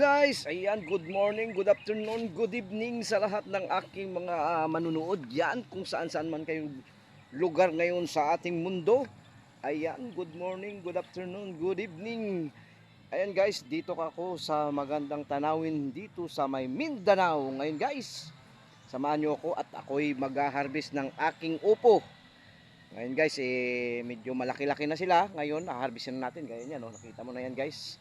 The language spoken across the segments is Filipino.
guys, ayan, good morning, good afternoon, good evening sa lahat ng aking mga manunood yan kung saan man kayong lugar ngayon sa ating mundo. Ayan, good morning, good afternoon, good evening. Ayan guys, dito ako sa magandang tanawin dito sa may Mindanao. Ngayon guys, samahan nyo ako at ako'y mag-harvest ng aking upo. Ngayon guys, medyo malaki-laki na sila. Ngayon, harvestin na natin. Gaya yan, no? Nakita mo na yan guys.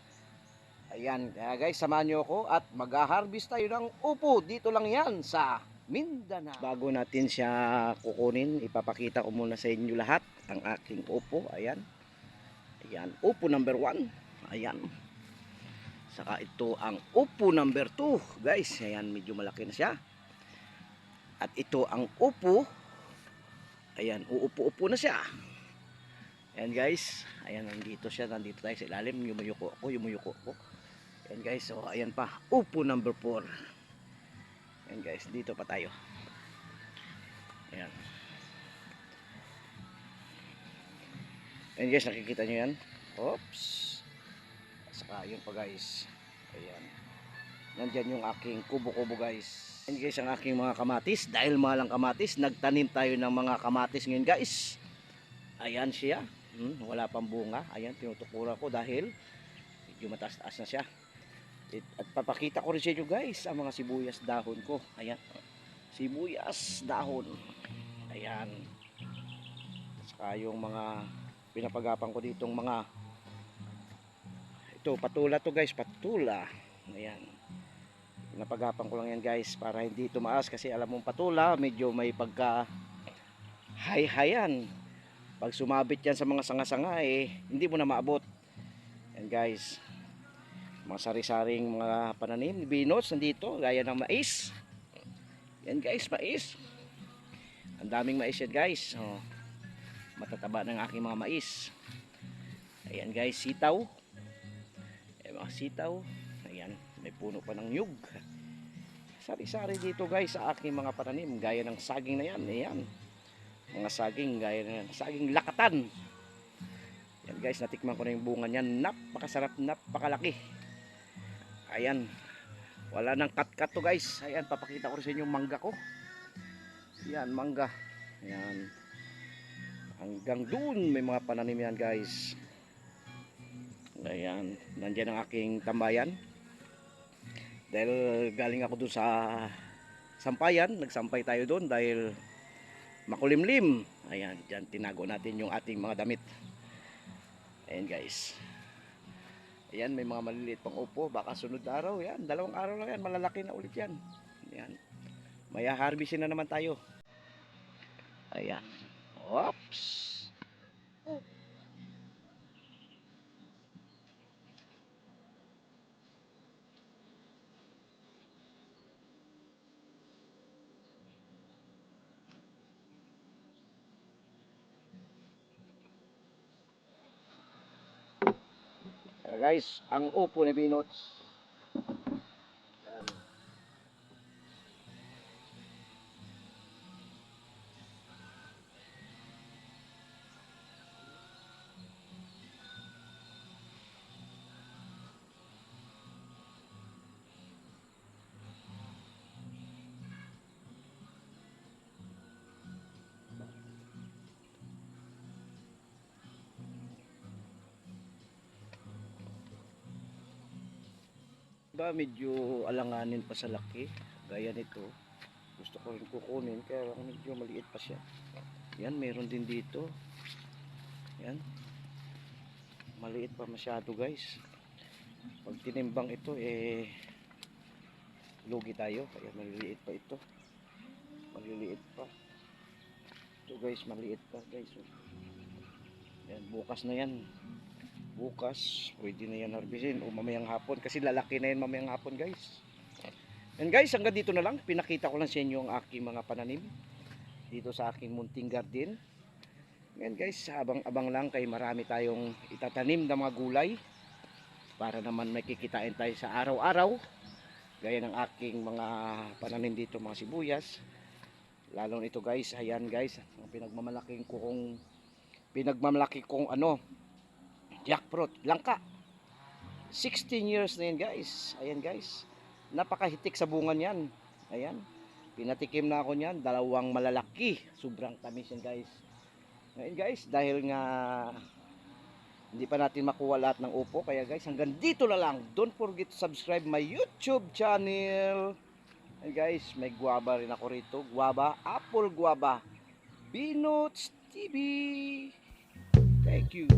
Ayan, kaya guys, samahan nyo ako at mag-harvest tayo ng upo. Dito lang yan sa Mindanao. Bago natin siya kukunin, ipapakita ko muna sa inyo lahat ang aking upo. Ayan. Ayan, upo number 1. Ayan. Saka ito ang upo number 2. Guys, ayan, medyo malaki na siya. At ito ang upo. Ayan, uupo-upo na siya. Ayan guys, ayan, nandito siya, nandito tayo sa ilalim, yumuyuko ko. Ayan guys, so ayan pa, upo number 4. Ayan guys, dito pa tayo. Ayan. Ayan guys, nakikita nyo yan. Oops. Saka yun pa guys. Ayan. Nandyan yung aking kubo-kubo guys. Ayan guys, ang aking mga kamatis. Dahil mahal ang kamatis, nagtanim tayo ng mga kamatis ngayon guys. Ayan siya. Wala pang bunga. Ayan, tinutukuran ko dahil medyo mataas-taas na siya. At papakita ko rin sa inyo guys ang mga sibuyas dahon ko. Ayan, sibuyas dahon. Ayan. Saka yung mga pinapagapan ko ditong mga ito, patula to guys, patula. Ayan, pinapagapan ko lang yan guys para hindi tumaas, kasi alam mong patula medyo may pagka hay-hayan. Pag sumabit yan sa mga sanga-sanga, hindi mo na maabot. Ayan guys, mga sari-saring mga pananim, beans nandito, gaya ng mais. Yan guys, mais. Ang daming mais yan guys. Matataba ng aking mga mais. Ayan guys, sitaw. Ayan mga sitaw. Ayan, may puno pa ng nyug. Sari-sari dito guys sa aking mga pananim, gaya ng saging na yan. Ayan, mga saging, gaya ng saging lakatan. Yan guys, natikman ko na yung bunga niyan. Napakasarap, napakalaki. Ayan, wala nang cut-cut to guys. Ayan, papakita ko rin sa inyo yung mangga ko. Ayan, mangga. Ayan, hanggang dun may mga pananim yan guys. Ayan, nandyan ang aking tambayan. Dahil galing ako dun sa sampayan, nagsampay tayo dun dahil makulimlim. Ayan, dyan tinago natin yung ating mga damit. Ayan guys. Ayan, may mga maliliit pang upo. Baka sunod na araw, yan, 2 araw lang yan, malalaki na ulit yan. Ayan, may harvestin na naman tayo. Ayan. Oops. Guys, ang upo ni Binots. Ba, medyo alanganin pa sa laki. Gaya nito, gusto ko rin kukunin, kaya medyo maliit pa siya. Yan, meron din dito. Yan, maliit pa masyado guys. Pag tinimbang ito, lugi tayo. Kaya maliliit pa ito. Maliliit pa. Ito guys, maliit pa guys. Yan, bukas na yan. Bukas pwede na yan harvestin o mamayang hapon, kasi lalaki na yan mamayang hapon guys. And guys, hanggang dito na lang, pinakita ko lang sa inyo ang aking mga pananim dito sa aking munting garden. Ngayon guys, abang-abang lang, kay marami tayong itatanim na mga gulay para naman may kikitain tayo sa araw-araw, gaya ng aking mga pananim dito, mga sibuyas. Lalo nito guys, ayan guys, ang pinagmamalaki kong jackfruit, langka. 16 years na yan guys. Ayan guys. Napakahitik sa bunga niyan. Ayan. Pinatikim na ako niyan. Dalawang malalaki. Sobrang tamis yan guys. Ngayon guys, dahil nga hindi pa natin makuha lahat ng upo. Kaya guys, hanggang dito na lang. Don't forget to subscribe my YouTube channel. Ayan guys, may guava rin ako rito. Guava, apple guava. Binots TV. Thank you.